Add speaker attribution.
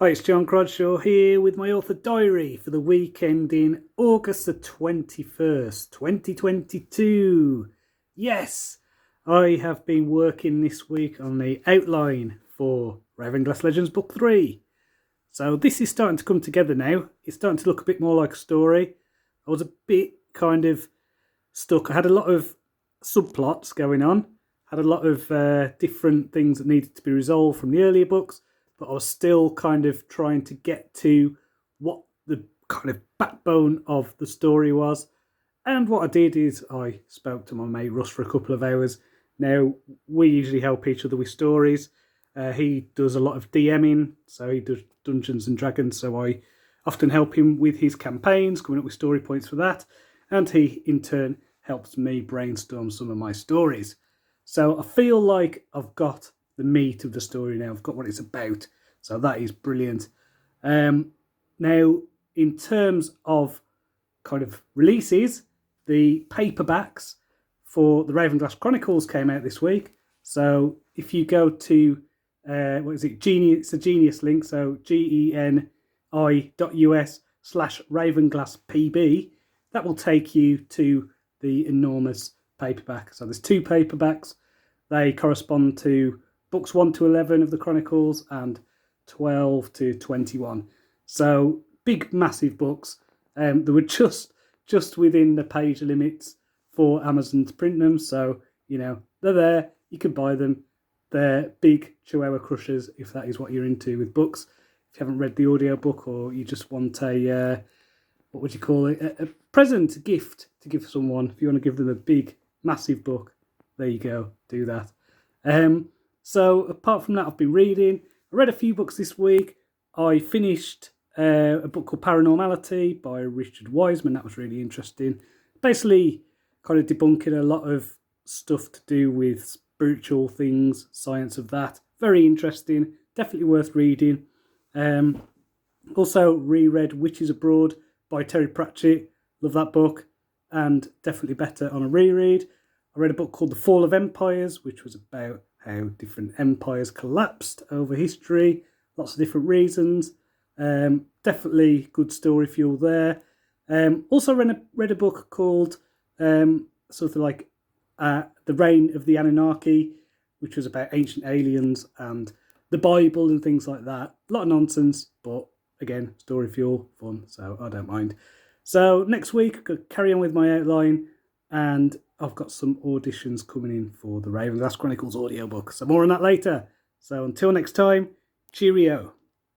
Speaker 1: Hi, it's Jon Cronshaw here with my author diary for the week ending August the 21st, 2022. Yes, I have been working this week on the outline for Ravenglass Legends Book 3. So this is starting to come together now. It's starting to look a bit more like a story. I was a bit kind of stuck. I had a lot of subplots going on, had a lot of different things that needed to be resolved from the earlier books, but I was still kind of trying to get to what the kind of backbone of the story was. And what I did is I spoke to my mate Russ for a couple of hours. Now, we usually help each other with stories. He does a lot of DMing, so he does Dungeons and Dragons, so I often help him with his campaigns, coming up with story points for that. And he, in turn, helps me brainstorm some of my stories. So I feel like I've got the meat of the story now. I've got what it's about. So that is brilliant. Now, in terms of kind of releases, the paperbacks for the Ravenglass Chronicles came out this week. So if you go to, what is it? Genius, it's a Genius link. So geni.us/RavenglassPB. That will take you to the enormous paperback. So there's two paperbacks. They correspond to books 1 to 11 of the Chronicles and 12 to 21. So big, massive books. They were just within the page limits for Amazon to print them. So, they're there. You can buy them. They're big Chihuahua crushers if that is what you're into with books. If you haven't read the audiobook or you just want a, what would you call it? A present, a gift to give someone. If you want to give them a big, massive book, there you go. Do that. So apart from that, I've been reading. I read a few books this week. I finished a book called Paranormality by Richard Wiseman. That was really interesting. Basically, kind of debunking a lot of stuff to do with spiritual things, science of that. Very interesting. Definitely worth reading. Also reread Witches Abroad by Terry Pratchett. Love that book. And definitely better on a reread. I read a book called The Fall of Empires, which was about how different empires collapsed over history. Lots of different reasons. Definitely good story fuel there. Also read a book called something like The Reign of the Anunnaki, which was about ancient aliens and the Bible and things like that. A lot of nonsense, but again, story fuel, fun, so I don't mind. So next week, I'll carry on with my outline, and I've got some auditions coming in for the Ravenglass Chronicles audiobook. So more on that later. So until next time, cheerio.